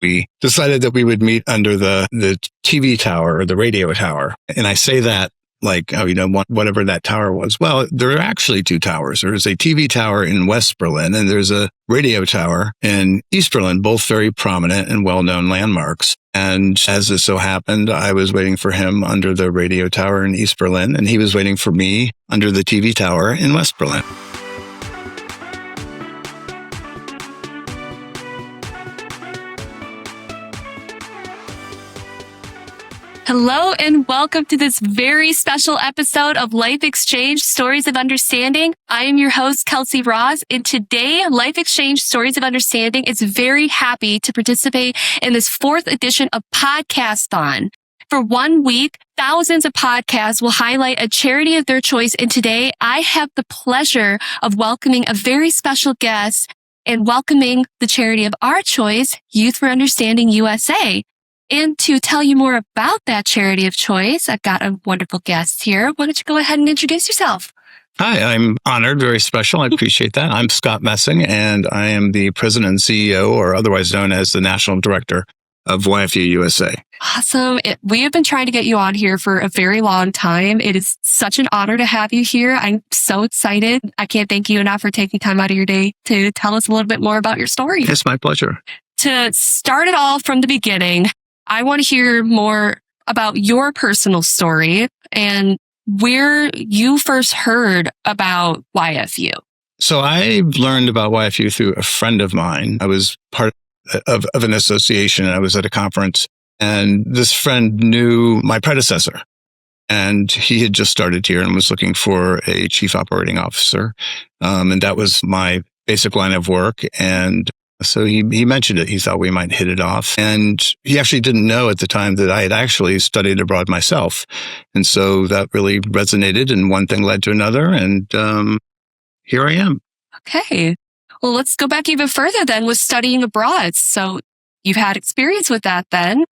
we decided that we would meet under the TV tower or the radio tower. And I say that like, whatever that tower was. Well, there are actually two towers. There's a TV tower in West Berlin and there's a radio tower in East Berlin, both very prominent and well-known landmarks. And as it so happened, I was waiting for him under the radio tower in East Berlin, and he was waiting for me under the TV tower in West Berlin. Hello and welcome to this very special episode of Life Exchange Stories of Understanding. I am your host, Kelsey Ross, and today, Life Exchange Stories of Understanding is very happy to participate in this fourth edition of Podcasthon. For 1 week, thousands of podcasts will highlight a charity of their choice, and today I have the pleasure of welcoming a very special guest and welcoming the charity of our choice, Youth for Understanding USA. And to tell you more about that charity of choice, I've got a wonderful guest here. Why don't you go ahead and introduce yourself? Hi, I'm honored, very special. I appreciate that. I'm Scott Messing, and I am the president and CEO, or otherwise known as the national director of YFU USA. Awesome. We have been trying to get you on here for a very long time. It is such an honor to have you here. I'm so excited. I can't thank you enough for taking time out of your day to tell us a little bit more about your story. It's my pleasure. To start it all from the beginning, I want to hear more about your personal story and where you first heard about YFU. So I learned about YFU through a friend of mine. I was part of an association, and I was at a conference, and this friend knew my predecessor, and he had just started here and was looking for a chief operating officer. And that was my basic line of work. And so he mentioned it. He thought we might hit it off. And he actually didn't know at the time that I had actually studied abroad myself. And so that really resonated, and one thing led to another. And here I am. Okay. Well, let's go back even further then with studying abroad. So you've had experience with that then.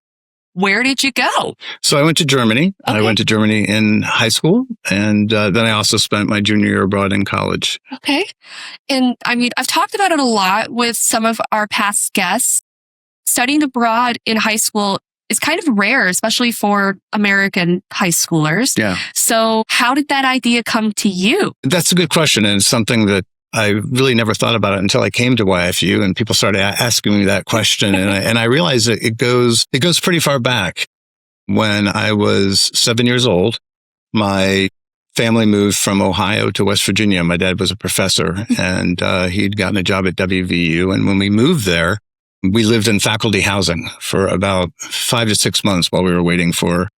Where did you go? So I went to Germany. Okay. I went to Germany in high school, and then I also spent my junior year abroad in college. Okay. And I mean, I've talked about it a lot with some of our past guests. Studying abroad in high school is kind of rare, especially for American high schoolers. Yeah. So how did that idea come to you? That's a good question, and it's something that I really never thought about it until I came to YFU, and people started asking me that question. And I realized that it goes pretty far back. When I was 7 years old, my family moved from Ohio to West Virginia. My dad was a professor, and he'd gotten a job at WVU. And when we moved there, we lived in faculty housing for about 5 to 6 months while we were waiting for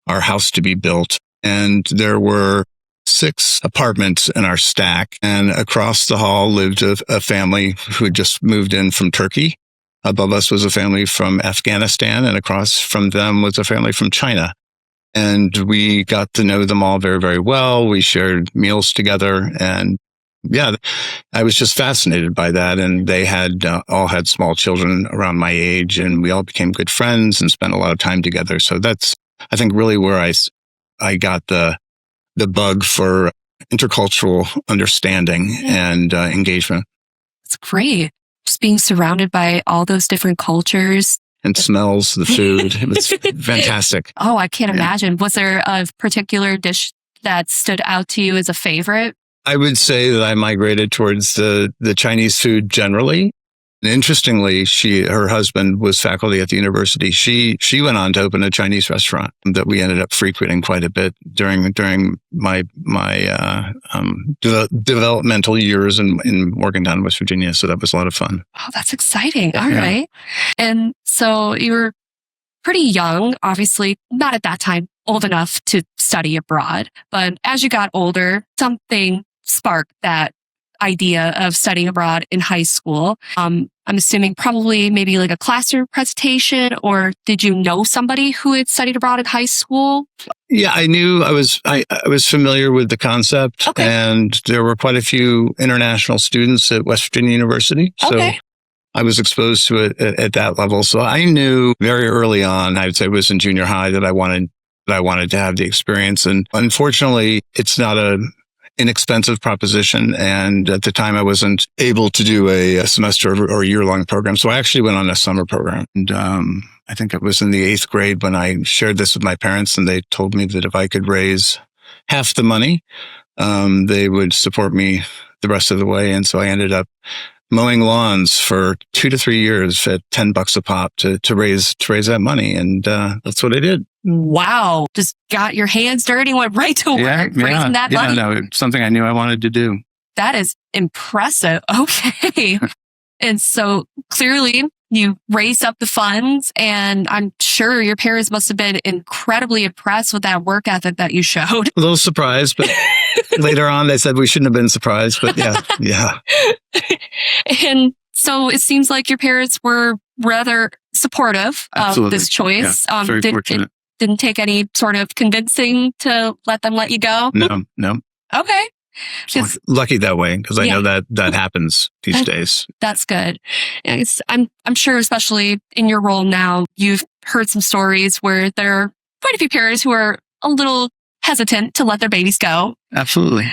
our house to be built. And there were 6 apartments in our stack, and across the hall lived a family who had just moved in from Turkey. Above us was a family from Afghanistan, and across from them was a family from China. And we got to know them all very, very well. We shared meals together, and yeah, I was just fascinated by that. And they had all had small children around my age, and we all became good friends and spent a lot of time together. So that's, I think, really where I got the bug for intercultural understanding and engagement. It's great. Just being surrounded by all those different cultures. And smells, the food. It was fantastic. Oh, I can't imagine. Was there a particular dish that stood out to you as a favorite? I would say that I migrated towards the Chinese food generally. And interestingly, her husband was faculty at the university. She went on to open a Chinese restaurant that we ended up frequenting quite a bit during my developmental years in Morgantown, West Virginia. So that was a lot of fun. Oh, that's exciting. All right. And so you were pretty young, obviously not at that time old enough to study abroad. But as you got older, something sparked that idea of studying abroad in high school. I'm assuming probably maybe like a classroom presentation, or did you know somebody who had studied abroad in high school? Yeah, I knew I was familiar with the concept, okay. And there were quite a few international students at West Virginia University. So okay. I was exposed to it at that level. So I knew very early on, I would say it was in junior high, that I wanted to have the experience. And unfortunately, it's not inexpensive proposition. And at the time, I wasn't able to do a semester or a year-long program. So I actually went on a summer program. And I think it was in the 8th grade when I shared this with my parents, and they told me that if I could raise half the money, they would support me the rest of the way. And so I ended up mowing lawns for 2 to 3 years at $10 a pop to raise that money. And that's what I did. Wow. Just got your hands dirty, went right to work, raising that money. No, it's something I knew I wanted to do. That is impressive. Okay. And so clearly you raised up the funds, and I'm sure your parents must have been incredibly impressed with that work ethic that you showed. A little surprised, but later on they said we shouldn't have been surprised, but yeah. And so it seems like your parents were rather supportive of this choice. Yeah, very fortunate. It didn't take any sort of convincing to let them let you go? No. Okay. Lucky that way, because I know that happens these days. That's good. I'm sure, especially in your role now, you've heard some stories where there are quite a few parents who are a little hesitant to let their babies go. Absolutely.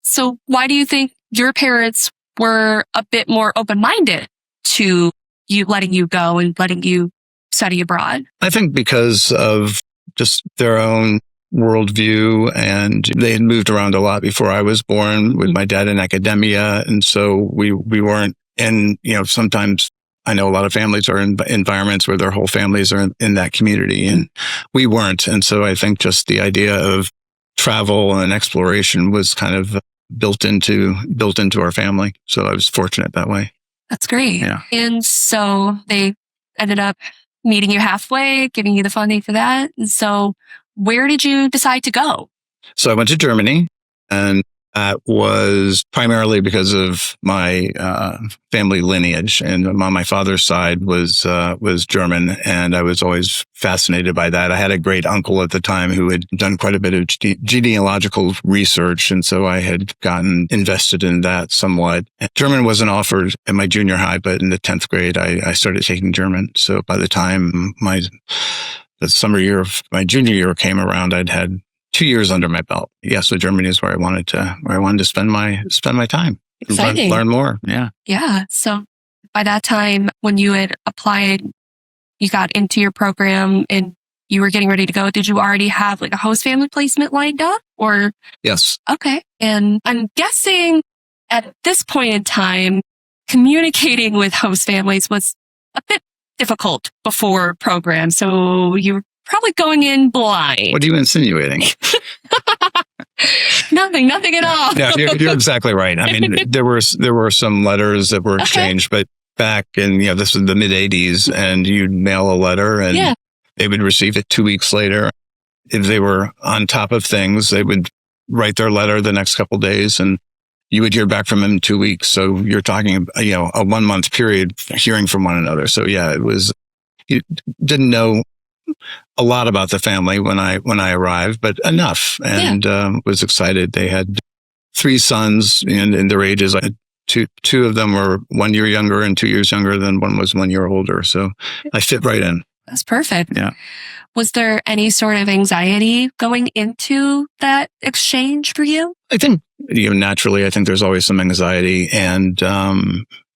So why do you think your parents were a bit more open-minded to you letting you go and letting you study abroad? I think because of just their own worldview, and they had moved around a lot before I was born with my dad in academia. And so we weren't in, sometimes I know a lot of families are in environments where their whole families are in that community, and we weren't. And so I think just the idea of travel and exploration was kind of built into our family. So I was fortunate that way. That's great. Yeah. And so they ended up meeting you halfway, giving you the funding for that. And so where did you decide to go? So I went to Germany, and that was primarily because of my family lineage. And on my father's side was German, and I was always fascinated by that. I had a great uncle at the time who had done quite a bit of genealogical research, and so I had gotten invested in that somewhat. German wasn't offered in my junior high, but in the 10th grade, I started taking German. So by the time the summer year of my junior year came around, I'd had 2 years under my belt. Yeah, so Germany is where I wanted to spend my time. Exciting. Learn more. Yeah. Yeah. So by that time, when you had applied, you got into your program and you were getting ready to go, did you already have like a host family placement lined up, or? Yes. Okay. And I'm guessing at this point in time, communicating with host families was a bit difficult before program. So you were probably going in blind. What are you insinuating? Nothing at all. Yeah, you're exactly right. I mean, there were some letters that were exchanged, but back in, this was the mid 80s, and you'd mail a letter and they would receive it 2 weeks later. If they were on top of things, they would write their letter the next couple of days, and you would hear back from them in 2 weeks. So you're talking, a 1 month period hearing from one another. So you didn't know a lot about the family when I arrived, but enough, and was excited. They had 3 sons in their ages. I had two of them were 1 year younger and 2 years younger, than one was 1 year older. So I fit right in. That's perfect. Yeah. Was there any sort of anxiety going into that exchange for you? I think, naturally, I think there's always some anxiety, and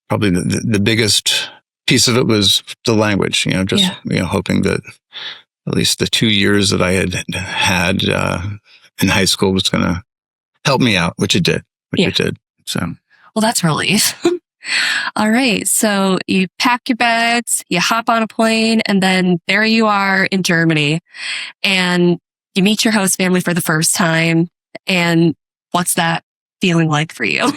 probably the biggest piece of it was the language, hoping that at least the 2 years that I had in high school was going to help me out, which it did. So, well, that's relief. All right. So you pack your bags, you hop on a plane, and then there you are in Germany, and you meet your host family for the first time. And what's that feeling like for you?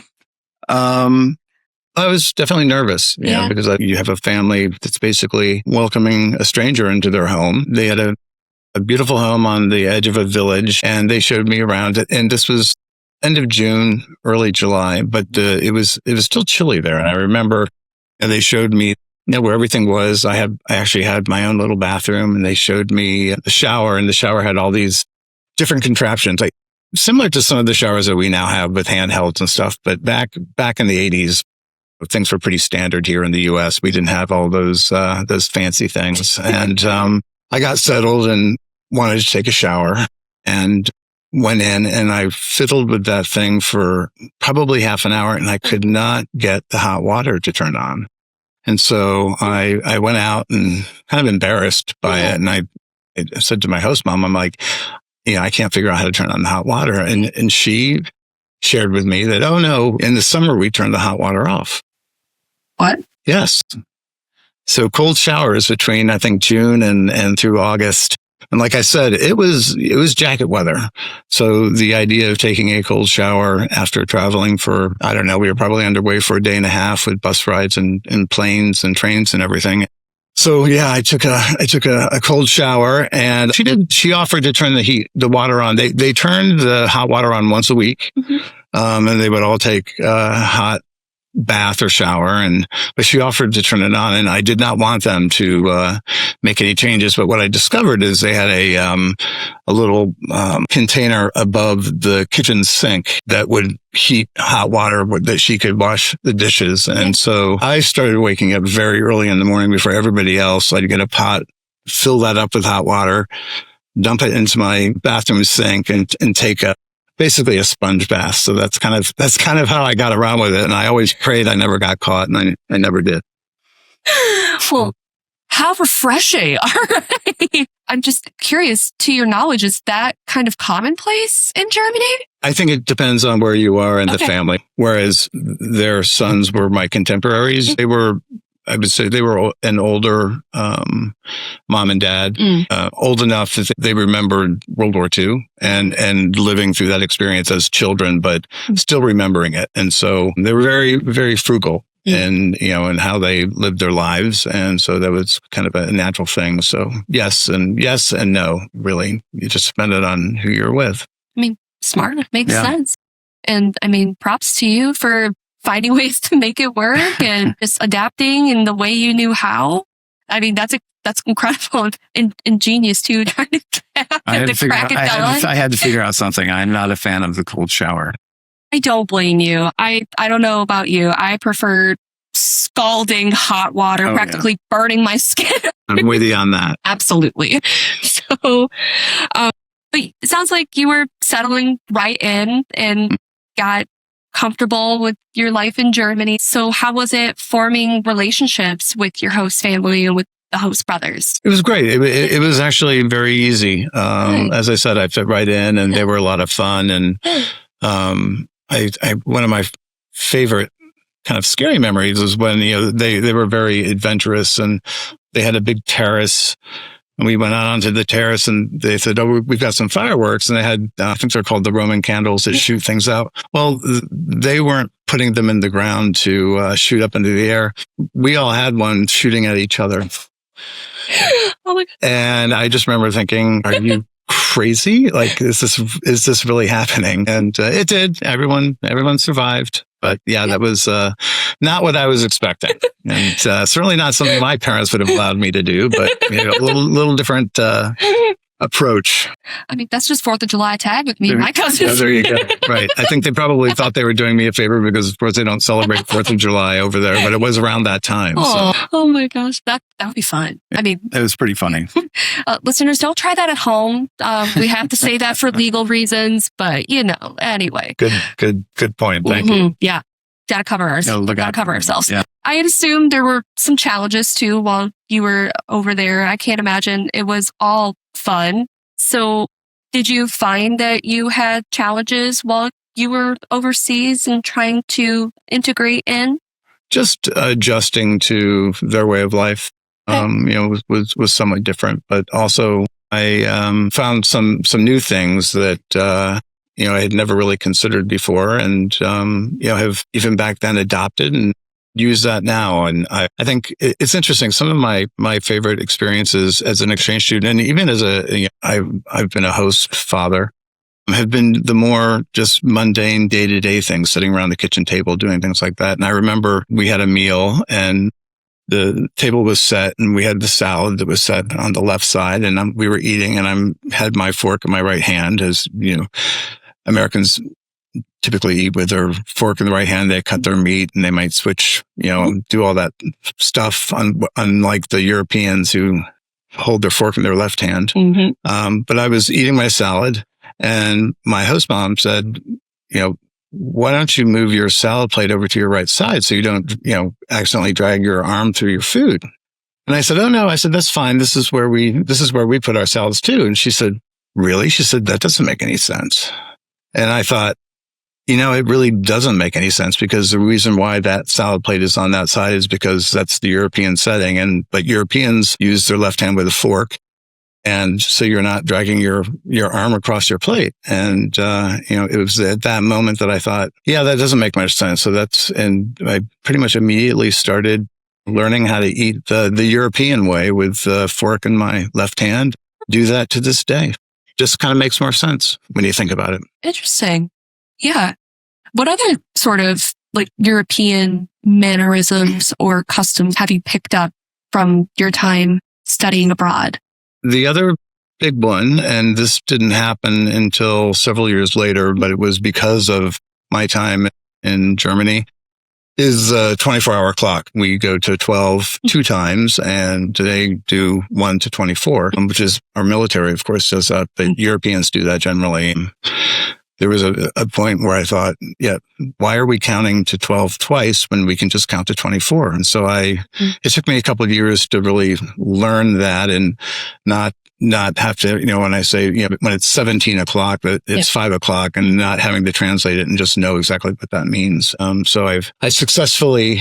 I was definitely nervous, because you have a family that's basically welcoming a stranger into their home. They had a beautiful home on the edge of a village, and they showed me around it. And this was end of June, early July, but it was still chilly there. And I remember they showed me where everything was. I actually had my own little bathroom, and they showed me the shower, and the shower had all these different contraptions, like similar to some of the showers that we now have with handhelds and stuff. But back in the 80s, things were pretty standard here in the U.S. We didn't have all those fancy things. And I got settled and wanted to take a shower. And went in and I fiddled with that thing for probably half an hour and I could not get the hot water to turn on. And so I went out and kind of embarrassed by it. And I said to my host mom, I'm like, I can't figure out how to turn on the hot water. And she shared with me that, oh no, in the summer we turn the hot water off. What? Yes. So cold showers between, I think, June and through August. And like I said, it was jacket weather. So the idea of taking a cold shower after traveling for, I don't know, we were probably underway for a day and a half with bus rides and planes and trains and everything. So yeah, I took a cold shower and she offered to turn the water on. They turned the hot water on once a week. And they would all take a hot bath or shower, but she offered to turn it on, and I did not want them to make any changes. But what I discovered is they had a little container above the kitchen sink that would heat hot water that she could wash the dishes. And so I started waking up very early in the morning before everybody else. I'd get a pot, fill that up with hot water, dump it into my bathroom sink, and take basically a sponge bath. So that's kind of how I got around with it. And I always prayed I never got caught, and I never did. Well, how refreshing. All right. I'm just curious, to your knowledge, is that kind of commonplace in Germany? I think it depends on where you are in the family. Whereas their sons were my contemporaries. I would say they were an older mom and dad, old enough that they remembered World War II and living through that experience as children, but still remembering it. And so they were very, very frugal in how they lived their lives. And so that was kind of a natural thing. So yes and no, really. You just spend it on who you're with. I mean, smart. Makes sense. And I mean, props to you for finding ways to make it work and just adapting in the way you knew how. I mean, that's incredible and ingenious too. Trying to I had to figure out something. I'm not a fan of the cold shower. I don't blame you. I don't know about you. I prefer scalding hot water, practically burning my skin. I'm with you on that. Absolutely. So, but it sounds like you were settling right in and got comfortable with your life in Germany. So how was it forming relationships with your host family and with the host brothers? It was great. It was actually very easy. As I said, I fit right in, and they were a lot of fun. And one of my favorite kind of scary memories was when they were very adventurous, and they had a big terrace. And we went out onto the terrace and they said, oh, we've got some fireworks. And they had, I think they're called the Roman candles that shoot things out. Well, they weren't putting them in the ground to shoot up into the air. We all had one shooting at each other. Oh my God. And I just remember thinking, are you crazy? Like, is this really happening? And it did. Everyone survived. But yeah, that was not what I was expecting, and certainly not something my parents would have allowed me to do. But a little different approach. I mean, that's just 4th of July tag with me and my cousins. Yeah, there you go. Right. I think they probably thought they were doing me a favor because, of course, they don't celebrate 4th of July over there, but it was around that time. Oh my gosh. That would be fun. I mean, it was pretty funny. Listeners, don't try that at home. We have to say that for legal reasons, but anyway. Good point. Thank you. Yeah. Gotta cover ourselves. Yeah. I had assumed there were some challenges too while you were over there. I can't imagine it was all fun. So did you find that you had challenges while you were overseas and trying to integrate in? Just adjusting to their way of life, was somewhat different, but also I found some new things that I had never really considered before, and have even back then adopted and use that now. And I think it's interesting. Some of my favorite experiences as an exchange student, and even as I've been a host father, have been the more just mundane day-to-day things, sitting around the kitchen table, doing things like that. And I remember we had a meal and the table was set and we had the salad that was set on the left side, and we were eating, and I had my fork in my right hand, as Americans typically eat with their fork in the right hand. They cut their meat and they might switch, do all that stuff, unlike the Europeans who hold their fork in their left hand. But I was eating my salad And my host mom said, why don't you move your salad plate over to your right side so you don't, accidentally drag your arm through your food? And I said, oh no. I said, that's fine. This is where we put our salads too. And she said, really? She said, that doesn't make any sense. And I thought, it really doesn't make any sense, because the reason why that salad plate is on that side is because that's the European setting. But Europeans use their left hand with a fork. And so you're not dragging your arm across your plate. And, it was at that moment that I thought, yeah, that doesn't make much sense. And I pretty much immediately started learning how to eat the European way with the fork in my left hand. Do that to this day. Just kind of makes more sense when you think about it. Interesting. Yeah. What other sort of like European mannerisms or customs have you picked up from your time studying abroad? The other big one, and this didn't happen until several years later, but it was because of my time in Germany, is a 24-hour clock. We go to 12 two times, and they do 1 to 24, which is our military, of course, does that, but Europeans do that generally. There was a point where I thought, why are we counting to 12 twice when we can just count to 24? And so it took me a couple of years to really learn that and not have to, when I say, when it's 17 o'clock, but it's 5 o'clock, and not having to translate it and just know exactly what that means. So I successfully,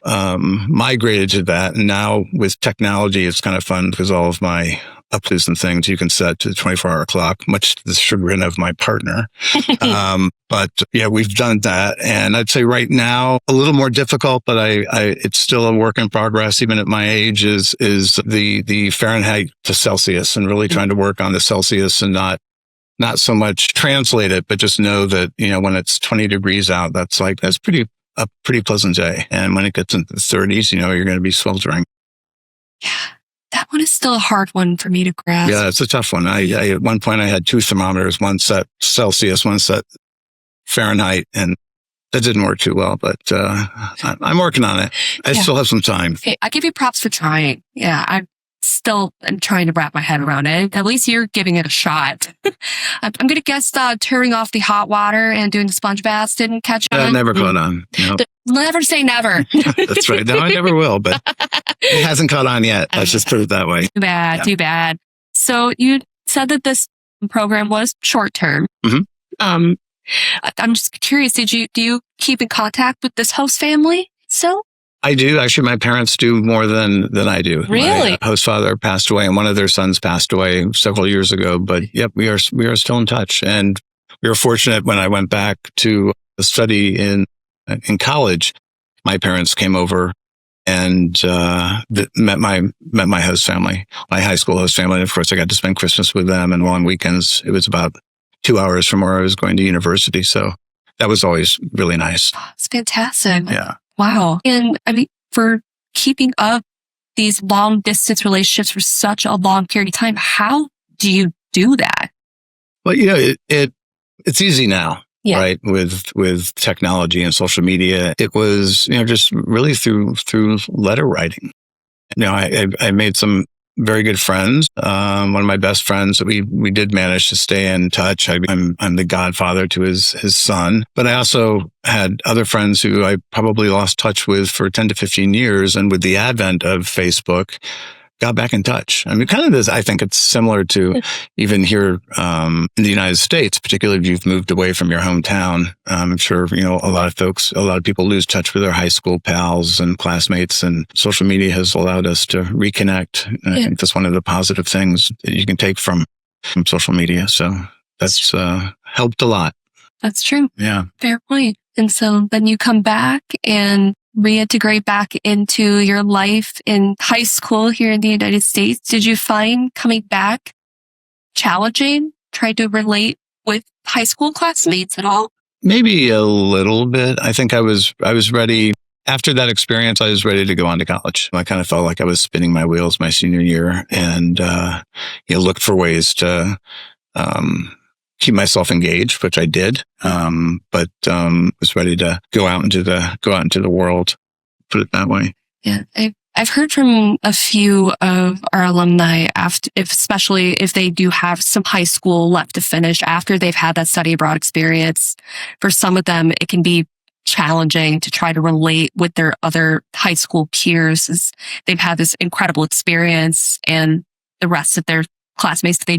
migrated to that. And now with technology, it's kind of fun because all of my updates and things you can set to the 24-hour clock, much to the chagrin of my partner. But we've done that. And I'd say right now, a little more difficult, but it's still a work in progress, even at my age, is the Fahrenheit to Celsius, and really trying to work on the Celsius and not so much translate it, but just know that, when it's 20 degrees out, that's a pretty pleasant day. And when it gets into the 30s, you're going to be sweltering. Yeah. That one is still a hard one for me to grasp. Yeah, it's a tough one. I at one point I had 2 thermometers, one set Celsius, one set Fahrenheit, and that didn't work too well, but I'm working on it. I still have some time. Okay, I give you props for trying. Yeah, I'm trying to wrap my head around it. At least you're giving it a shot. I'm going to guess turning off the hot water and doing the sponge baths didn't catch on. Never caught on. Nope. Never say never. That's right. No, I never will, but it hasn't caught on yet. Let's just put it that way. Too bad. So you said that this program was short term. Mm-hmm. I'm just curious, do you keep in contact with this host family still? I do. Actually, my parents do more than I do. Really? My host father passed away, and one of their sons passed away several years ago. But yep, we are still in touch. And we were fortunate when I went back to study in college. My parents came over and met my host family, my high school host family. And of course, I got to spend Christmas with them and long weekends. It was about 2 hours from where I was going to university, so that was always really nice. It's fantastic. Yeah. Wow. And I mean, for keeping up these long distance relationships for such a long period of time, how do you do that? Well, it's easy now, right? With technology and social media. It was, just really through letter writing. I made some very good friends. One of my best friends, we did manage to stay in touch. I'm the godfather to his son, but I also had other friends who I probably lost touch with for 10 to 15 years. And with the advent of Facebook, got back in touch. I mean, kind of this, I think it's similar to even here in the United States, particularly if you've moved away from your hometown. I'm sure, a lot of people lose touch with their high school pals and classmates, and social media has allowed us to reconnect. And I think that's one of the positive things that you can take from social media. So that's helped a lot. That's true. Yeah. Fair point. And so then you come back and reintegrate back into your life in high school here in the United States. Did you find coming back challenging, trying to relate with high school classmates at all? Maybe a little bit. I think I was ready. After that experience, I was ready to go on to college. I kind of felt like I was spinning my wheels my senior year, and looked for ways to keep myself engaged, which I did. But was ready to go out into the world, put it that way. Yeah. I I've heard from a few of our alumni, especially if they do have some high school left to finish after they've had that study abroad experience. For some of them, it can be challenging to try to relate with their other high school peers as they've had this incredible experience and the rest of their classmates, they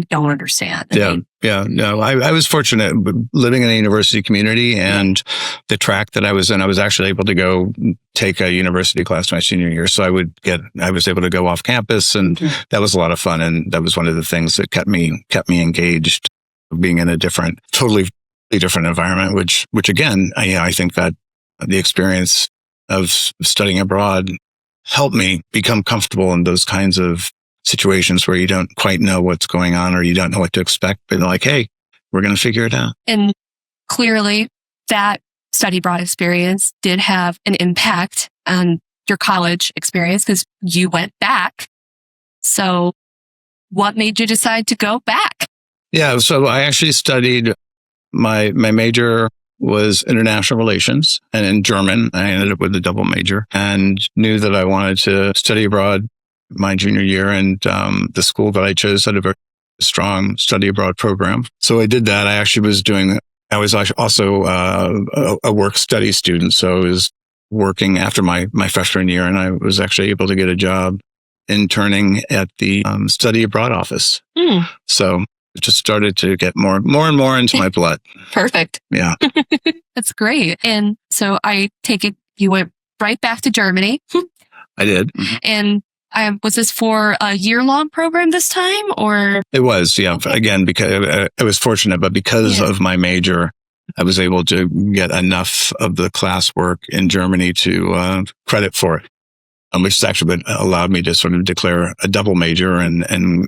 don't understand. No, I was fortunate living in a university community, and the track that I was in, I was actually able to go take a university class my senior year. So I was able to go off campus, and that was a lot of fun. And that was one of the things that kept me engaged, being in a totally different environment, which again, I think that the experience of studying abroad helped me become comfortable in those kinds of situations where you don't quite know what's going on or you don't know what to expect, but like, hey, we're going to figure it out. And clearly that study abroad experience did have an impact on your college experience because you went back. So what made you decide to go back? Yeah. So I actually studied, my major was international relations, and in German, I ended up with a double major and knew that I wanted to study abroad my junior year, and the school that I chose had a very strong study abroad program. So I did that. I was also a work study student. So I was working after my freshman year, and I was actually able to get a job interning at the study abroad office. So it just started to get more and more into my blood. Perfect. Yeah. That's great. And so I take it you went right back to Germany. I did. And was this for a year-long program this time, or? It was, yeah. Okay. Again, because I was fortunate, but because of my major, I was able to get enough of the classwork in Germany to credit for it, which has actually allowed me to sort of declare a double major and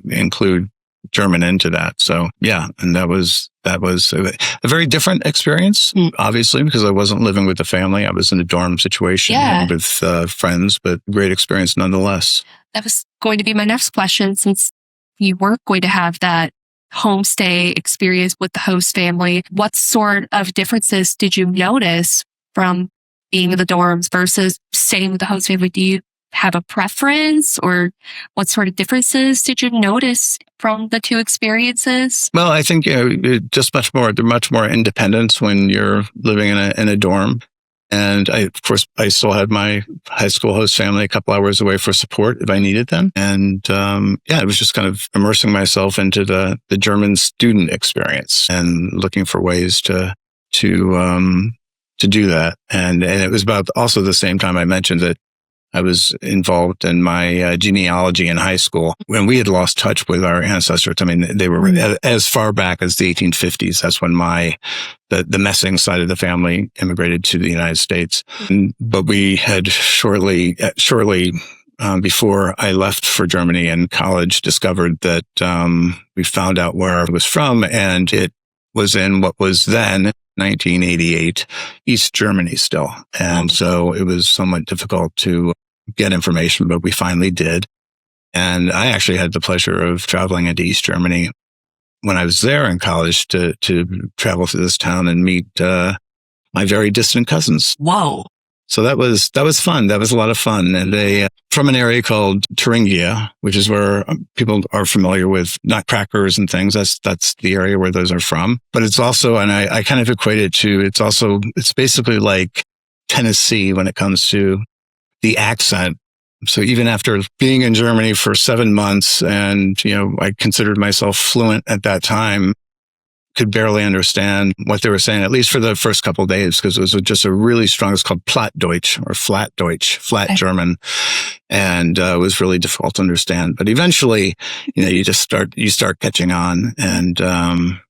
include German into that. So yeah, and that was a very different experience, obviously, because I wasn't living with the family. I was in a dorm situation with friends, but great experience nonetheless. That was going to be my next question, since you weren't going to have that homestay experience with the host family. What sort of differences did you notice from being in the dorms versus staying with the host family? Do you have a preference, or what sort of differences did you notice from the two experiences? Well, I think just much more independence when you're living in a dorm. And of course, I still had my high school host family a couple hours away for support if I needed them. And it was just kind of immersing myself into the German student experience and looking for ways to do that. And it was about also the same time I mentioned that I was involved in my genealogy in high school when we had lost touch with our ancestors. I mean, they were as far back as the 1850s. That's when the Messing side of the family immigrated to the United States. But we had shortly before I left for Germany in college, discovered that we found out where I was from, and it was in what was then 1988 East Germany still. And so it was somewhat difficult to get information, but we finally did. And I actually had the pleasure of traveling into East Germany when I was there in college to travel to this town and meet my very distant cousins. Whoa. So that was fun. That was a lot of fun. And they from an area called Thuringia, which is where people are familiar with nutcrackers and things. That's the area where those are from. But it's also, and I kind of equate it to, it's basically like Tennessee when it comes to the accent. So even after being in Germany for 7 months, and I considered myself fluent at that time, could barely understand what they were saying, at least for the first couple of days, because it was just a really strong, it's called Plattdeutsch or Flatdeutsch, flat German. And it was really difficult to understand. But eventually, you start catching on. And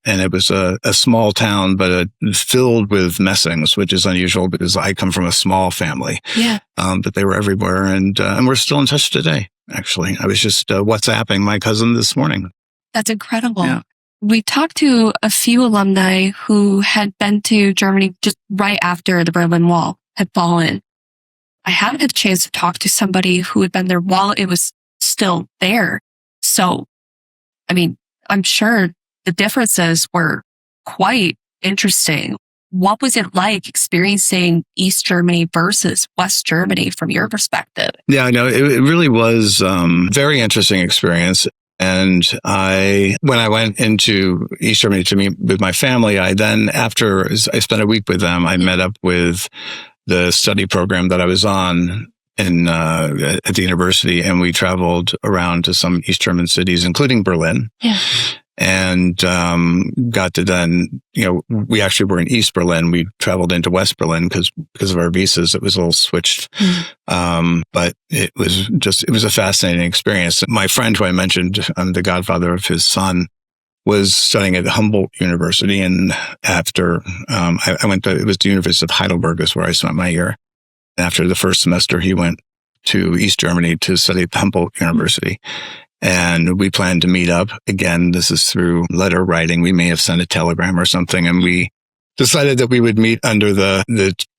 it was a small town, but filled with Messings, which is unusual because I come from a small family. Yeah. But they were everywhere. And we're still in touch today, actually. I was just WhatsApping my cousin this morning. That's incredible. Yeah. We talked to a few alumni who had been to Germany just right after the Berlin Wall had fallen. I haven't had a chance to talk to somebody who had been there while it was still there. So, I mean, I'm sure the differences were quite interesting. what was it like experiencing East Germany versus West Germany from your perspective? Yeah, I know it really was very interesting experience. And when I went into East Germany to meet with my family, after I spent a week with them, I met up with the study program that I was on at the university, and we traveled around to some East German cities, including Berlin. Yeah. And got to then, we actually were in East Berlin. We traveled into West Berlin because of our visas. It was a little switched. But it was a fascinating experience. My friend who I mentioned, I'm the godfather of his son, was studying at Humboldt University. And after I went to, it was the University of Heidelberg is where I spent my year. After the first semester, he went to East Germany to study at Humboldt University. And we planned to meet up. Again, this is through letter writing. We may have sent a telegram or something. And we decided that we would meet under the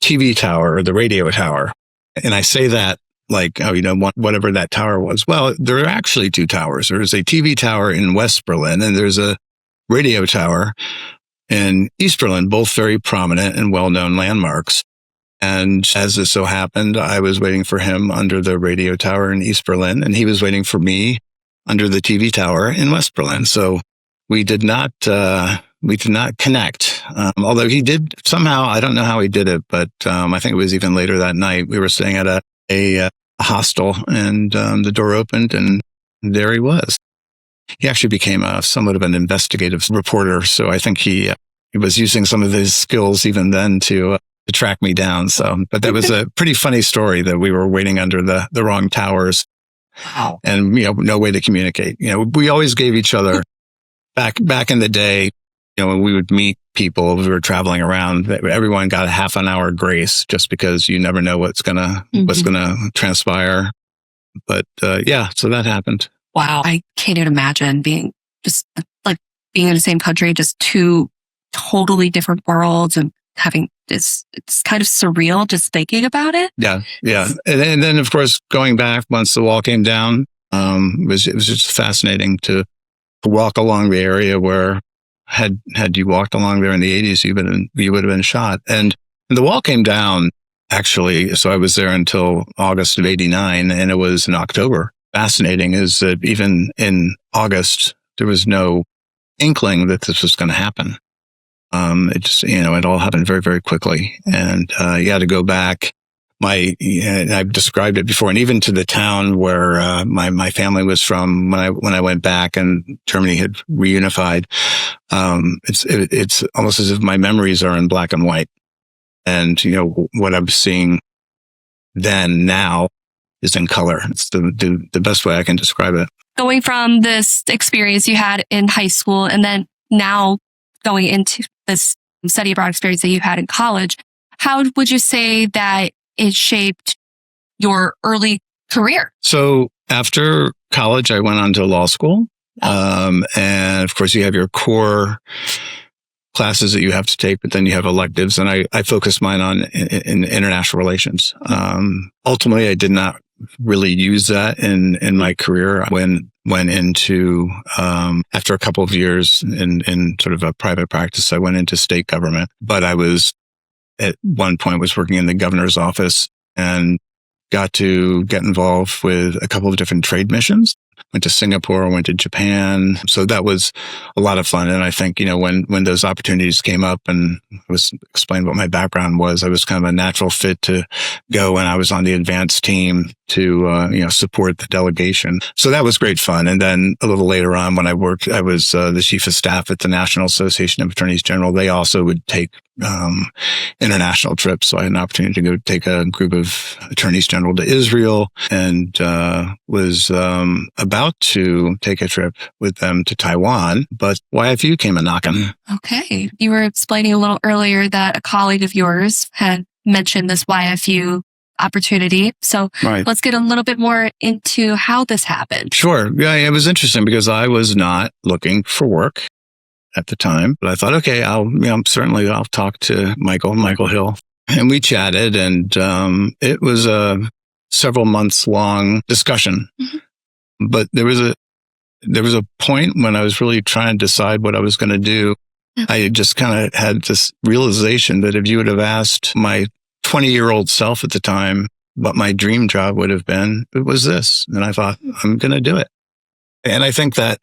TV tower or the radio tower. And I say that like, whatever that tower was. Well, there are actually two towers. There's a TV tower in West Berlin, and there's a radio tower in East Berlin, both very prominent and well-known landmarks. And as it so happened, I was waiting for him under the radio tower in East Berlin, and he was waiting for me under the TV tower in West Berlin. So we did not connect. Although he did somehow, I don't know how he did it, but I think it was even later that night. We were staying at a hostel, and the door opened, and there he was. He actually became somewhat of an investigative reporter. So I think he was using some of his skills even then to track me down. So, but that was a pretty funny story that we were waiting under the wrong towers. Wow. And, no way to communicate. We always gave each other back in the day, when we would meet people, we were traveling around, everyone got a half an hour grace just because you never know what's going to transpire. But, so that happened. Wow. I can't even imagine being in the same country, just two totally different worlds and having this, it's kind of surreal just thinking about it. Yeah. Yeah. And then of course, going back once the wall came down, it was just fascinating to walk along the area where had you walked along there in the 80s, you would have been shot. And the wall came down actually. So I was there until August of 89, and it was in October. Fascinating is that even in August, there was no inkling that this was going to happen. It just, it all happened very, very quickly. And, to go back, I've described it before, and even to the town where, my family was from when I went back and Germany had reunified, it's almost as if my memories are in black and white. And, what I'm seeing then now is in color. It's the best way I can describe it. Going from this experience you had in high school and then now going into this study abroad experience that you had in college, how would you say that it shaped your early career? So after college, I went on to law school. And of course, you have your core classes that you have to take, but then you have electives. And I focused mine on in international relations. Ultimately, I did not really use that in my career. Went into, after a couple of years in sort of a private practice, I went into state government, but I was at one point was working in the governor's office and got to get involved with a couple of different trade missions. Went to Singapore, went to Japan. So that was a lot of fun. And I think, when those opportunities came up and I was explained what my background was, I was kind of a natural fit to go, and I was on the advanced team to, support the delegation. So that was great fun. And then a little later on when I worked, I was the chief of staff at the National Association of Attorneys General. They also would take international trips. So I had an opportunity to go take a group of attorneys general to Israel, and was about to take a trip with them to Taiwan, but YFU came a-knocking. Okay. You were explaining a little earlier that a colleague of yours had mentioned this YFU opportunity. So Let's get a little bit more into how this happened. Sure. Yeah, it was interesting because I was not looking for work at the time, but I thought, okay, I'll talk to Michael Hill. And we chatted, and it was a several months long discussion. Mm-hmm. But there was a point when I was really trying to decide what I was going to do. I just kind of had this realization that if you would have asked my 20-year-old self at the time what my dream job would have been, it was this. And I thought, I'm going to do it. And I think that,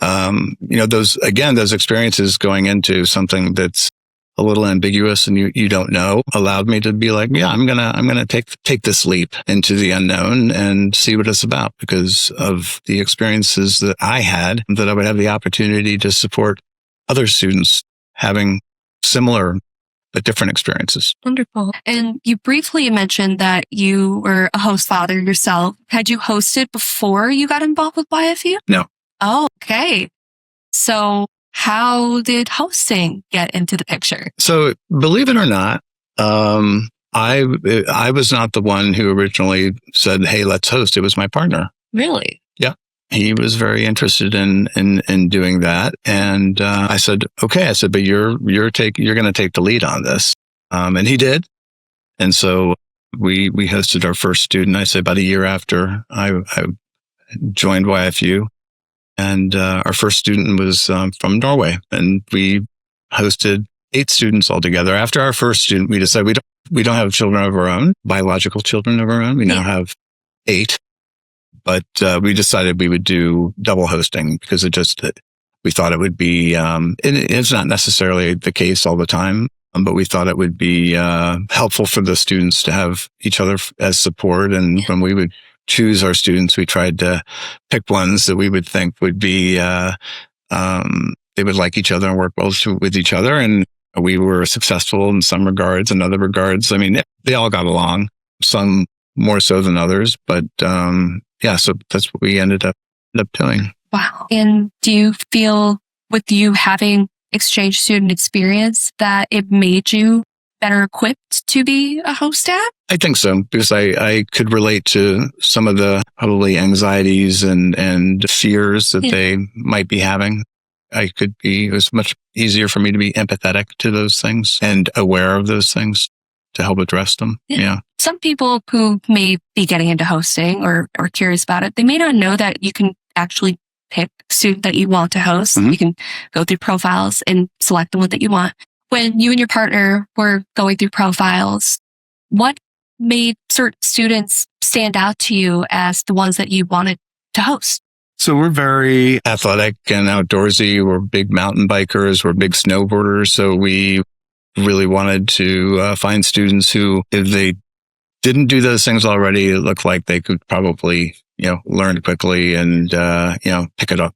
those experiences going into something that's a little ambiguous and you don't know allowed me to be like, yeah, I'm going to take this leap into the unknown and see what it's about, because of the experiences that I had, that I would have the opportunity to support other students having similar but different experiences. Wonderful. And you briefly mentioned that you were a host father yourself. Had you hosted before you got involved with YFU? No. Oh, okay. So how did hosting get into the picture? So believe it or not, I was not the one who originally said, hey, let's host. It was my partner. Really? Yeah. He was very interested in doing that. And I said, okay. I said, but you're going to take the lead on this. And he did. And so we hosted our first student, I say about a year after I joined YFU. And our first student was from Norway, and we hosted 8 students altogether. After our first student, we decided we don't have children of our own, biological children of our own. We now have 8, but we decided we would do double hosting because we thought it would be. It's not necessarily the case all the time, but we thought it would be helpful for the students to have each other as support. And when we would choose our students, we tried to pick ones that we would think would be, they would like each other and work well with each other. And we were successful in some regards. In other regards, I mean, they all got along, some more so than others. But so that's what we ended up doing. Wow. And do you feel, with you having exchange student experience, that it made you better equipped to be a host at? I think so, because I could relate to some of the probably anxieties and fears that they might be having. It was much easier for me to be empathetic to those things and aware of those things to help address them. Yeah. Some people who may be getting into hosting or curious about it, they may not know that you can actually pick a student that you want to host. Mm-hmm. You can go through profiles and select the one that you want. When you and your partner were going through profiles, what made certain students stand out to you as the ones that you wanted to host? So we're very athletic and outdoorsy. We're big mountain bikers. We're big snowboarders. So we really wanted to find students who, if they didn't do those things already, it looked like they could probably, learn quickly and, pick it up,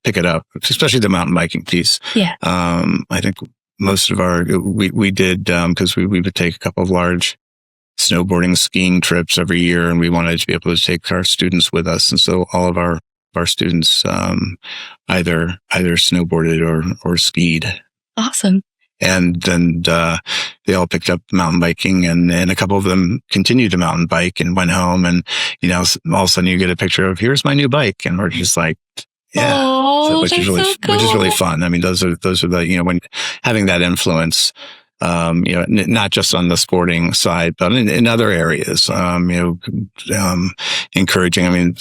especially the mountain biking piece. Yeah. I think most of we did, because we would take a couple of large snowboarding, skiing trips every year, and we wanted to be able to take our students with us. And so all of our students, either snowboarded or skied. Awesome. And then, they all picked up mountain biking, and a couple of them continued to mountain bike and went home. And, all of a sudden you get a picture of, here's my new bike. And we're just like, yeah, which is really fun. I mean, those are the, when having that influence, not just on the sporting side, but in other areas, encouraging. I mean,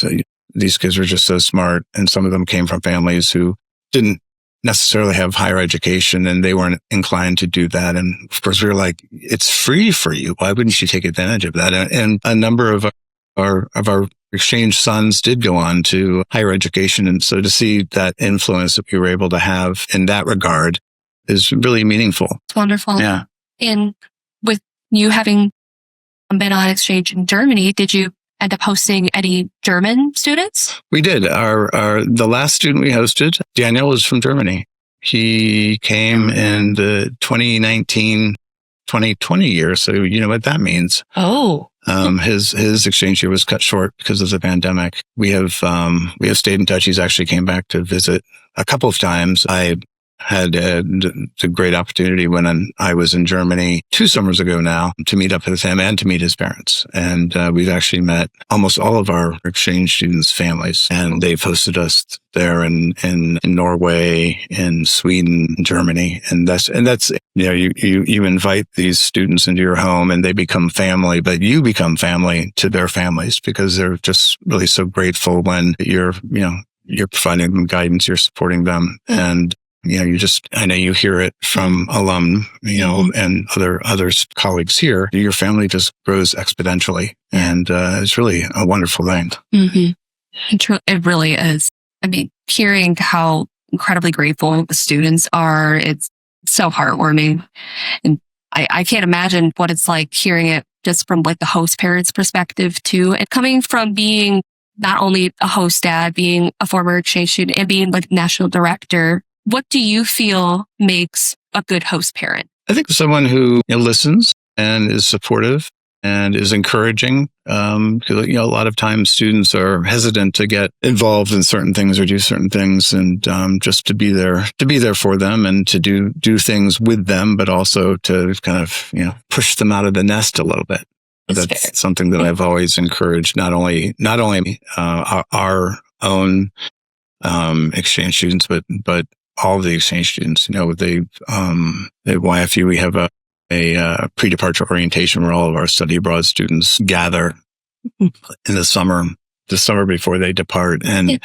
these kids were just so smart, and some of them came from families who didn't necessarily have higher education, and they weren't inclined to do that. And of course we were like, it's free for you. Why wouldn't you take advantage of that? And a number of our exchange sons did go on to higher education. And so to see that influence that we were able to have in that regard is really meaningful. It's wonderful. Yeah. And with you having been on exchange in Germany, did you end up hosting any German students? We did. The last student we hosted, Daniel, was from Germany. He came in the 2019-2020 year. So you know what that means. Oh. His exchange year was cut short because of the pandemic. We have stayed in touch. He's actually came back to visit a couple of times. I had a great opportunity when I was in Germany 2 summers ago now to meet up with him and to meet his parents. And we've actually met almost all of our exchange students' families, and they've hosted us there in Norway, in Sweden, Germany. And that's you invite these students into your home and they become family, but you become family to their families because they're just really so grateful when you're providing them guidance, you're supporting them. And I know you hear it from alum, and other colleagues here, your family just grows exponentially. And it's really a wonderful thing. Mm-hmm. It really is. I mean, hearing how incredibly grateful the students are, it's so heartwarming. And I can't imagine what it's like hearing it just from like the host parents' perspective too. And coming from being not only a host dad, being a former exchange student and being like national director, what do you feel makes a good host parent? I think someone who listens and is supportive and is encouraging. Because, a lot of times students are hesitant to get involved in certain things or do certain things, and just to be there for them and to do things with them, but also to kind of, push them out of the nest a little bit. That's something that I've always encouraged, not only our own exchange students, but all of the exchange students. At YFU, we have a pre-departure orientation where all of our study abroad students gather in the summer before they depart. And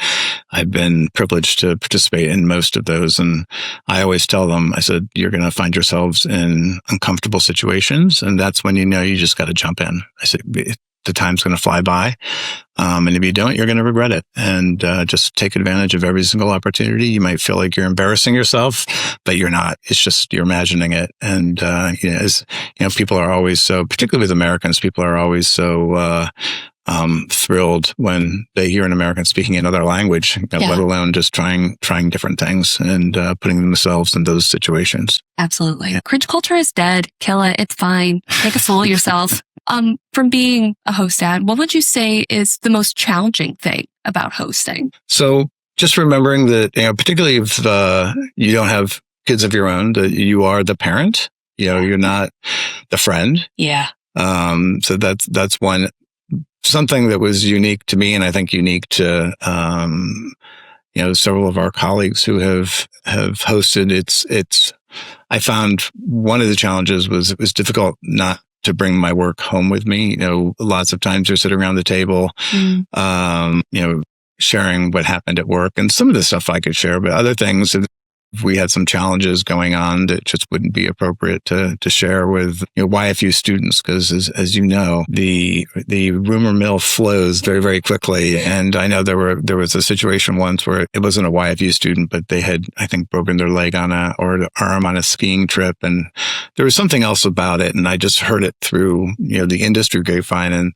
I've been privileged to participate in most of those. And I always tell them, I said, you're going to find yourselves in uncomfortable situations. And that's when you just got to jump in. I said, the time's going to fly by. And if you don't, you're going to regret it. And just take advantage of every single opportunity. You might feel like you're embarrassing yourself, but you're not. It's just you're imagining it. And, people are always so, particularly with Americans, people are always so thrilled when they hear an American speaking another language, let alone just trying different things and putting themselves in those situations. Absolutely. Yeah. Cringe culture is dead. Kill it. It's fine. Make a fool of yourself. From being a host dad, what would you say is the most challenging thing about hosting? So just remembering that, particularly if you don't have kids of your own, that you are the parent, you're not the friend. Yeah. So that's one. Something that was unique to me, and I think unique to several of our colleagues who have hosted. It's. I found one of the challenges was it was difficult not to bring my work home with me. Lots of times you're sitting around the table, sharing what happened at work, and some of the stuff I could share, but other things. If we had some challenges going on that just wouldn't be appropriate to share with YFU students, because as you know, the rumor mill flows very, very quickly. And I know there was a situation once where it wasn't a YFU student, but they had, I think, broken their leg or an arm on a skiing trip, and there was something else about it. And I just heard it through the industry grapevine. And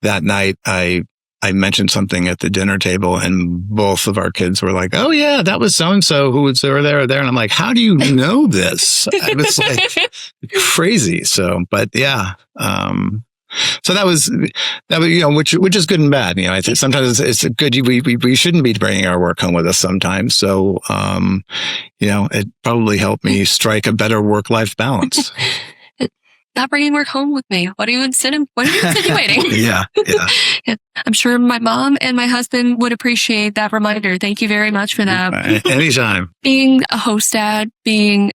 that night I mentioned something at the dinner table, and both of our kids were like, "Oh yeah, that was so and so who was there." And I'm like, "How do you know this?" I was like, crazy. So, but yeah, so that was which is good and bad. I think sometimes it's good. We shouldn't be bringing our work home with us sometimes. So, it probably helped me strike a better work-life balance. Not bringing work home with me. What are you insinuating? Yeah. I'm sure my mom and my husband would appreciate that reminder. Thank you very much for that. Anytime. Being a host dad, being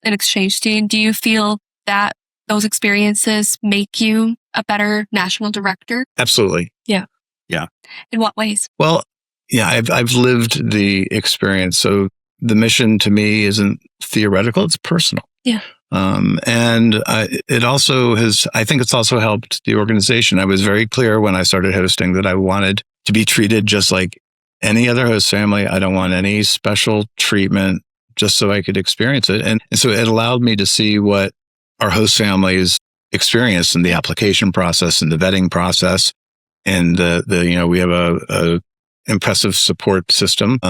an exchange student, do you feel that those experiences make you a better national director? Absolutely. Yeah. Yeah. In what ways? Well, yeah, I've lived the experience. So the mission to me isn't theoretical; it's personal. Yeah. And it also I think it's also helped the organization. I was very clear when I started hosting that I wanted to be treated just like any other host family. I don't want any special treatment, just so I could experience it. And so it allowed me to see what our host families experience in the application process and the vetting process. And we have a impressive support system.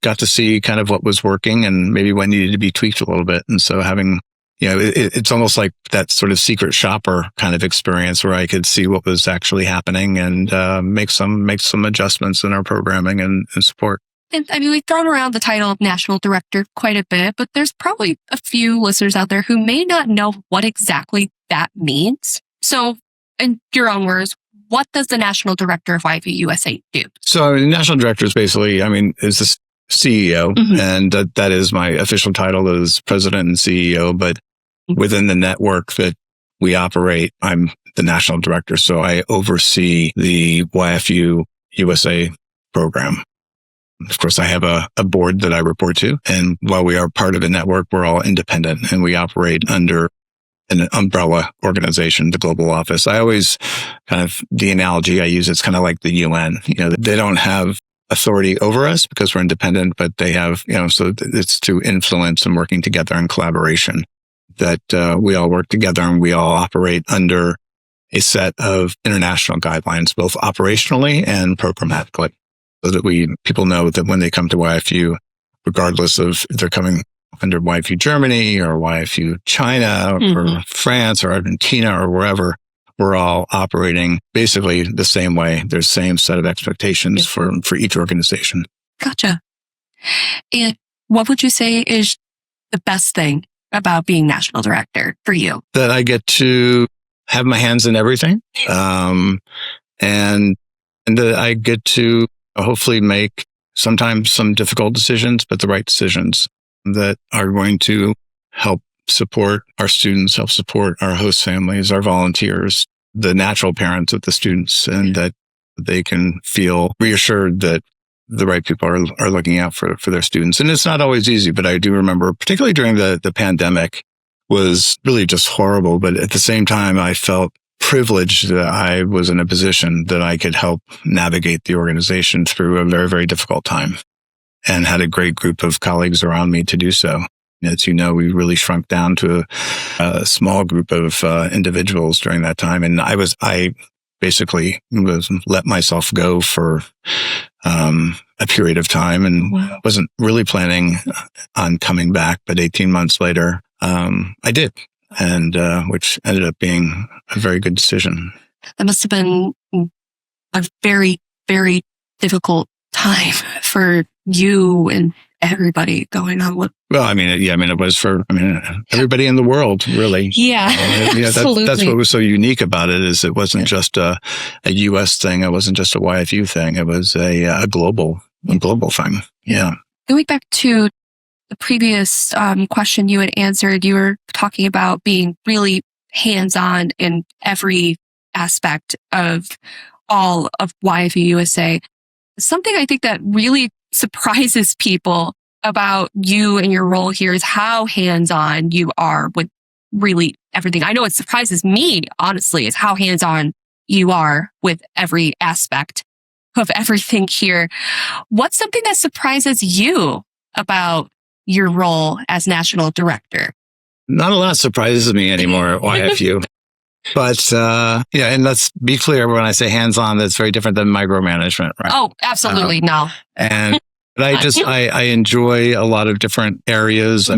Got to see kind of what was working and maybe what needed to be tweaked a little bit. And so having it's almost like that sort of secret shopper kind of experience where I could see what was actually happening and make some adjustments in our programming and support. And I mean, we've thrown around the title of national director quite a bit, but there's probably a few listeners out there who may not know what exactly that means. So in your own words, what does the national director of YFU USA do? So the national director is basically, is the CEO, and that is my official title as president and CEO, but within the network that we operate, I'm the national director. So I oversee the YFU USA program. Of course, I have a board that I report to. And while we are part of a network, we're all independent and we operate under an umbrella organization, the global office. I always the analogy I use, it's kind of like the UN. They don't have authority over us because we're independent, but they have, so it's to influence and working together in collaboration that we all work together and we all operate under a set of international guidelines, both operationally and programmatically, so that people know that when they come to YFU, regardless of if they're coming under YFU Germany or YFU China or France or Argentina or wherever, we're all operating basically the same way. There's the same set of expectations for each organization. Gotcha. And what would you say is the best thing about being national director for you? That I get to have my hands in everything. And that I get to hopefully make sometimes some difficult decisions, but the right decisions that are going to help support our students, help support our host families, our volunteers, the natural parents of the students, and that they can feel reassured that the right people are looking out for their students. And it's not always easy, but I do remember, particularly during the pandemic, was really just horrible. But at the same time, I felt privileged that I was in a position that I could help navigate the organization through a very, very difficult time and had a great group of colleagues around me to do so. As you know, we really shrunk down to a small group of individuals during that time. And I basically let myself go for a period of time and wasn't really planning on coming back. But 18 months later, I did, and which ended up being a very good decision. That must have been a very, very difficult time for you and everybody going on with. Well, it was for everybody in the world, really. Yeah, absolutely. That's what was so unique about it, is it wasn't just a U.S. thing. It wasn't just a YFU thing. It was a global thing. Yeah. Going back to the previous question you had answered, you were talking about being really hands-on in every aspect of all of YFU USA. Something I think that really surprises people about you and your role here is how hands-on you are with really everything. I know it surprises me, honestly, is how hands-on you are with every aspect of everything here. What's something that surprises you about your role as national director? Not a lot surprises me anymore at YFU. But, and let's be clear, when I say hands-on, that's very different than micromanagement, right? Oh, absolutely. No. But I enjoy a lot of different areas.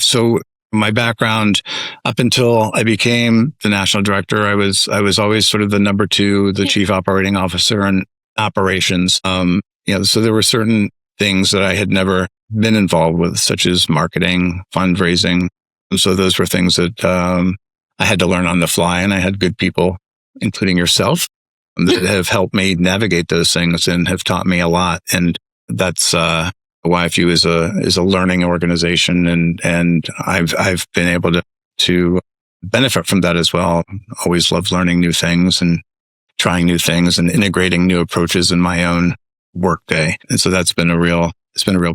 So my background up until I became the national director, I was always sort of the number two, the chief operating officer in operations. So there were certain things that I had never been involved with, such as marketing, fundraising. And so those were things that, I had to learn on the fly, and I had good people, including yourself, that have helped me navigate those things and have taught me a lot. And that's YFU is a learning organization, and I've been able to benefit from that as well. Always love learning new things and trying new things and integrating new approaches in my own workday. And so it's been a real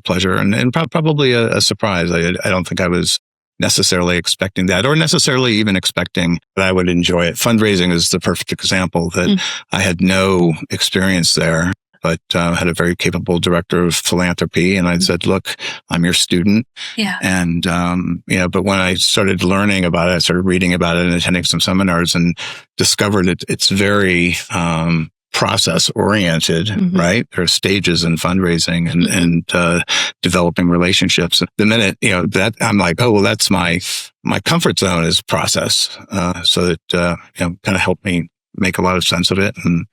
pleasure and probably a surprise. I don't think I was necessarily expecting that, or necessarily even expecting that I would enjoy it. Fundraising is the perfect example that I had no experience there, but had a very capable director of philanthropy. And I said, look, I'm your student. Yeah. And, but when I started learning about it, I started reading about it and attending some seminars and discovered it's very, process oriented, right? There are stages in fundraising and developing relationships. The minute, that I'm like, oh, well, that's my comfort zone is process. So that, kind of helped me make a lot of sense of it and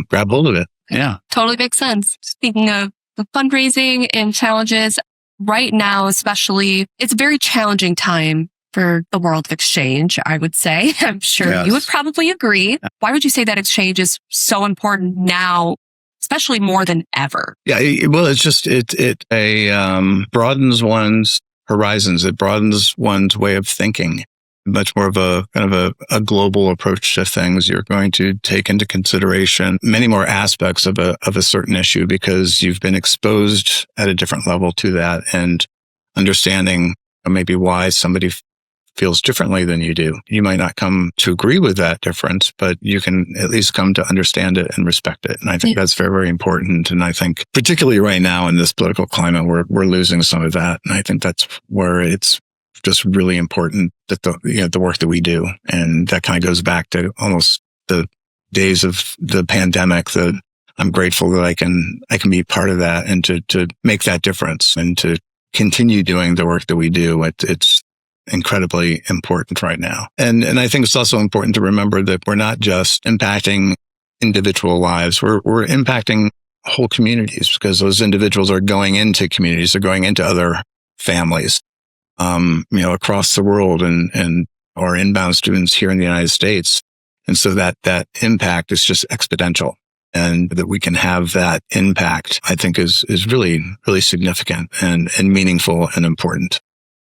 grab hold of it. Yeah. Totally makes sense. Speaking of the fundraising and challenges right now, especially, it's a very challenging time for the world of exchange, I would say. I'm sure you would probably agree. Why would you say that exchange is so important now, especially more than ever? Yeah, well, it's just, it broadens one's horizons. It broadens one's way of thinking. much more of a kind of a global approach to things. You're going to take into consideration many more aspects of a certain issue because you've been exposed at a different level to that, and understanding maybe why somebody feels differently than you do. You might not come to agree with that difference, but you can at least come to understand it and respect it. And I think that's very, very important. And I think particularly right now in this political climate, we're losing some of that. And I think that's where it's just really important that the work that we do. And that kind of goes back to almost the days of the pandemic, that I'm grateful that I can be part of that and to make that difference and to continue doing the work that we do. It's incredibly important right now. And I think it's also important to remember that we're not just impacting individual lives. We're impacting whole communities, because those individuals are going into communities, they're going into other families, across the world and our inbound students here in the United States. And so that impact is just exponential. And that we can have that impact, I think is really, really significant and meaningful and important.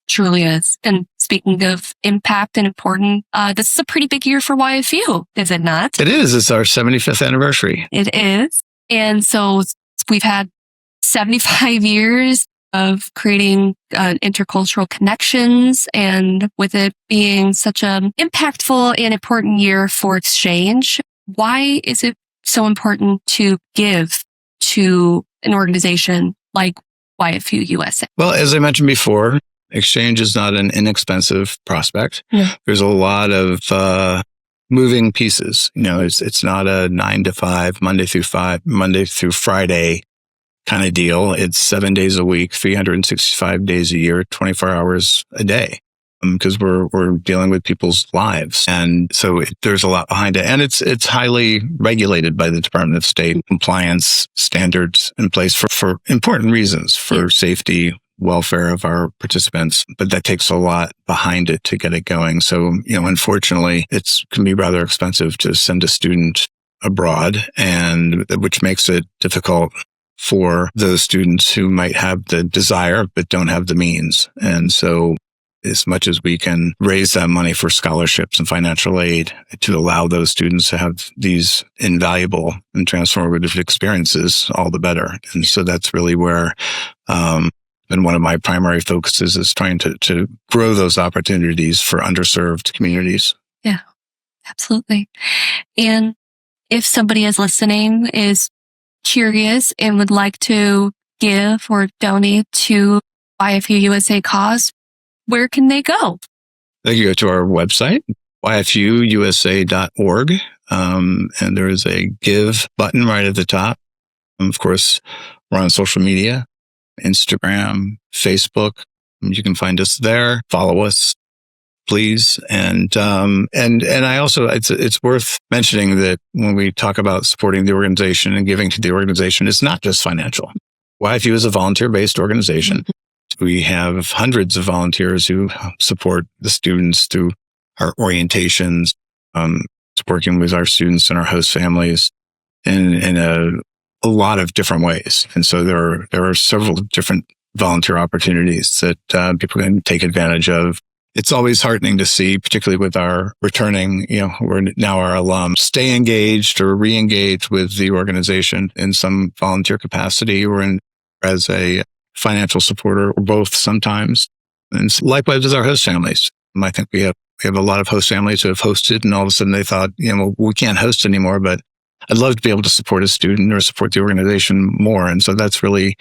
Truly is. And speaking of impact and important, this is a pretty big year for YFU, is it not? It is. It's our 75th anniversary. It is. And so we've had 75 years of creating intercultural connections, and with it being such an impactful and important year for exchange, why is it so important to give to an organization like YFU USA? Well, as I mentioned before, exchange is not an inexpensive prospect. Yeah. There's a lot of moving pieces. It's not a 9 to 5, Monday through Friday kind of deal. It's 7 days a week, 365 days a year, 24 hours a day. Because we're dealing with people's lives. And so there's a lot behind it. And it's highly regulated by the Department of State, compliance standards in place for important reasons, for safety, welfare of our participants. But that takes a lot behind it to get it going. So, unfortunately, it can be rather expensive to send a student abroad, and which makes it difficult for those students who might have the desire but don't have the means. And so as much as we can raise that money for scholarships and financial aid to allow those students to have these invaluable and transformative experiences, all the better. And so that's really where, and one of my primary focuses is trying to grow those opportunities for underserved communities. Yeah, absolutely. And if somebody is listening, is curious and would like to give or donate to YFU USA cause, where can they go? They can go to our website, yfuusa.org, and there is a give button right at the top. Of course, we're on social media, Instagram, Facebook. You can find us there. Follow us, please. And I also, it's worth mentioning that when we talk about supporting the organization and giving to the organization, it's not just financial. YFU is a volunteer-based organization. We have hundreds of volunteers who support the students through our orientations, working with our students and our host families in a lot of different ways. And so there are several different volunteer opportunities that people can take advantage of. It's always heartening to see, particularly with our returning, we're now our alum, stay engaged or re-engage with the organization in some volunteer capacity or as a financial supporter, or both sometimes. And likewise with our host families. I think we have a lot of host families who have hosted, and all of a sudden they thought, we can't host anymore, but I'd love to be able to support a student or support the organization more. And so that's really,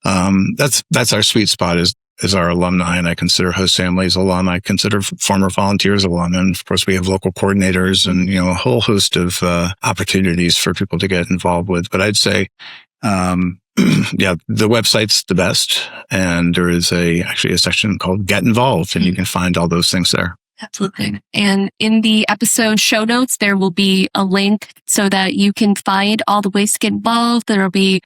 that's our sweet spot is our alumni. And I consider host families alum. I consider former volunteers alum. And of course we have local coordinators and, a whole host of opportunities for people to get involved with. But I'd say, the website's the best. And there is actually a section called Get Involved, and you can find all those things there. Absolutely. And in the episode show notes, there will be a link so that you can find all the ways to get involved. There will be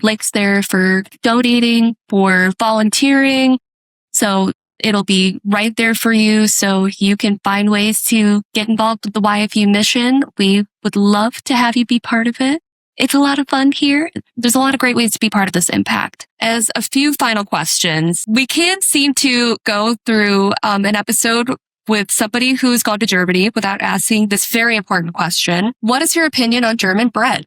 links there for donating, for volunteering. So it'll be right there for you. So you can find ways to get involved with the YFU mission. We would love to have you be part of it. It's a lot of fun here. There's a lot of great ways to be part of this impact. As a few final questions, we can't seem to go through an episode with somebody who's gone to Germany without asking this very important question. What is your opinion on German bread?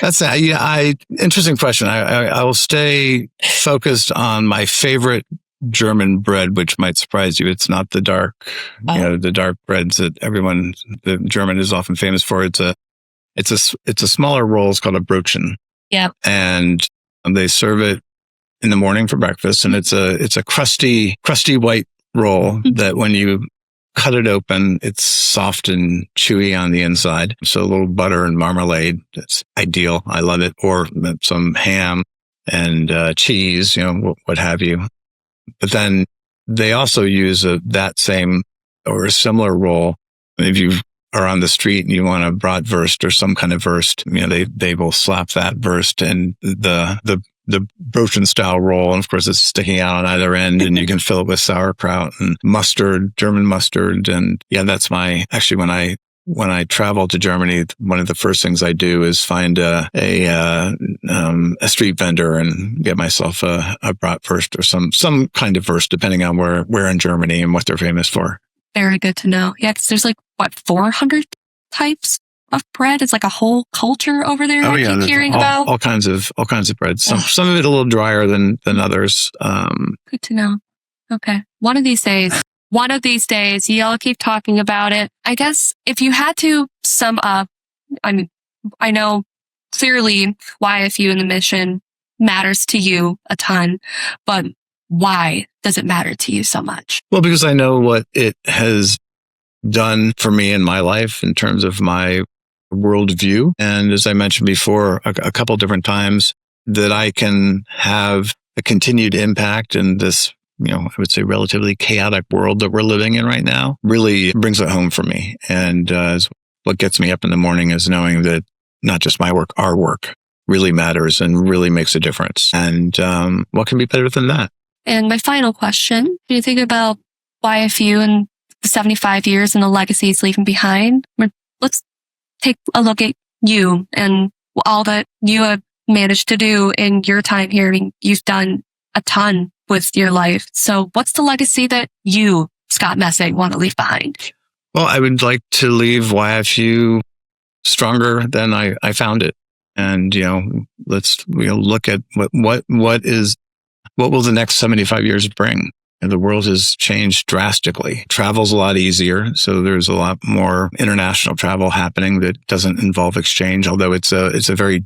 That's interesting question. I will stay focused on my favorite German bread, which might surprise you. It's not the dark, the dark breads that the German is often famous for. It's a smaller roll. It's called a Brötchen. Yeah. And they serve it in the morning for breakfast. And it's a crusty white roll that when you cut it open, it's soft and chewy on the inside. So a little butter and marmalade. It's ideal. I love it. Or some ham and cheese, what have you. But then they also use that same or a similar roll. If you are on the street and you want a bratwurst or some kind of wurst, they will slap that wurst and the Brötchen style roll. And of course, it's sticking out on either end, and you can fill it with sauerkraut and mustard, German mustard. And that's actually when I travel to Germany, one of the first things I do is find a street vendor and get myself a bratwurst or some kind of wurst, depending on where in Germany and what they're famous for. Very good to know. Yeah, because there's 400 types of bread. It's like a whole culture over there. I keep hearing about all kinds of breads. Some of it a little drier than others. Good to know. Okay, one of these days, y'all keep talking about it. I guess if you had to sum up, I know clearly YFU and the mission matters to you a ton, but why does it matter to you so much? Well, because I know what it has done for me in my life in terms of my worldview. And as I mentioned before, a couple different times, that I can have a continued impact in this, I would say relatively chaotic world that we're living in right now, really brings it home for me. And what gets me up in the morning is knowing that not just my work, our work really matters and really makes a difference. And what can be better than that? And my final question, when you think about YFU and the 75 years and the legacy it's leaving behind, let's take a look at you and all that you have managed to do in your time here. I mean, you've done a ton with your life. So what's the legacy that you, Scott Messick, want to leave behind? Well, I would like to leave YFU stronger than I found it. And, let's look at what will the next 75 years bring? And the world has changed drastically. Travel's a lot easier. So there's a lot more international travel happening that doesn't involve exchange, although it's a very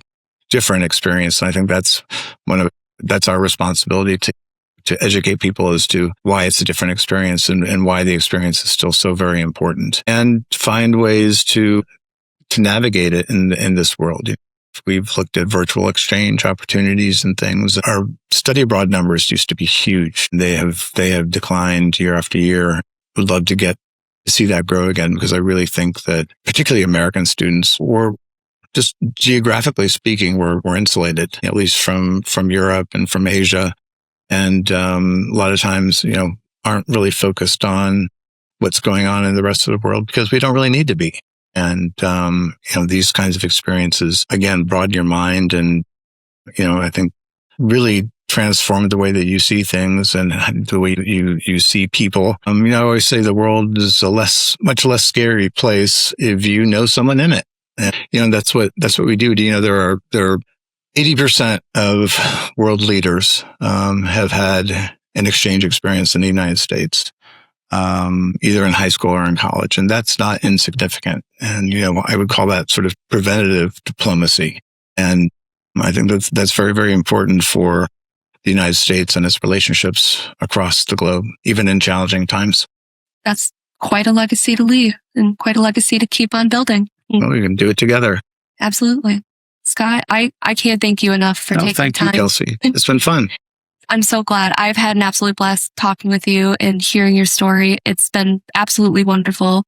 different experience. And I think that's our responsibility to educate people as to why it's a different experience and why the experience is still so very important, and find ways to navigate it in this world. We've looked at virtual exchange opportunities and things. Our study abroad numbers used to be huge. They have declined year after year. Would love to see that grow again, because I really think that particularly American students, or just geographically speaking, we're insulated, at least from Europe and from Asia. And a lot of times, aren't really focused on what's going on in the rest of the world because we don't really need to be. And, these kinds of experiences, again, broaden your mind and, I think really transform the way that you see things and the way you see people. I always say the world is a much less scary place if you know someone in it. And, that's what we do. There are 80% of world leaders, have had an exchange experience in the United States. Either in high school or in college. And that's not insignificant. And, I would call that sort of preventative diplomacy. And I think that's very, very important for the United States and its relationships across the globe, even in challenging times. That's quite a legacy to leave and quite a legacy to keep on building. Well, we can do it together. Absolutely. Scott, I can't thank you enough for taking time. Thank you, Kelsey. It's been fun. I'm so glad. I've had an absolute blast talking with you and hearing your story. It's been absolutely wonderful.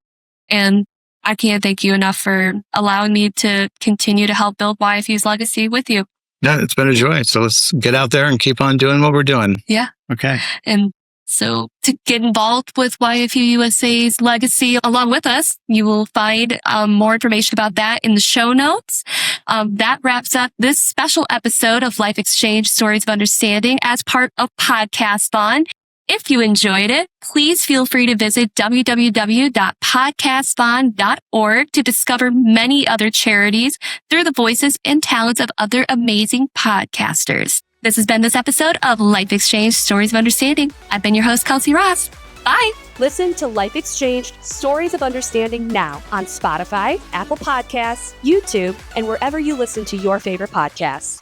And I can't thank you enough for allowing me to continue to help build YFU's legacy with you. Yeah, it's been a joy. So let's get out there and keep on doing what we're doing. Yeah. Okay. And so to get involved with YFU USA's legacy along with us, you will find more information about that in the show notes. That wraps up this special episode of Life Exchange Stories of Understanding as part of Podcasthon. If you enjoyed it, please feel free to visit www.podcasthon.org to discover many other charities through the voices and talents of other amazing podcasters. This has been this episode of Life Exchange Stories of Understanding. I've been your host, Kelsey Ross. Bye. Listen to Life Exchange Stories of Understanding now on Spotify, Apple Podcasts, YouTube, and wherever you listen to your favorite podcasts.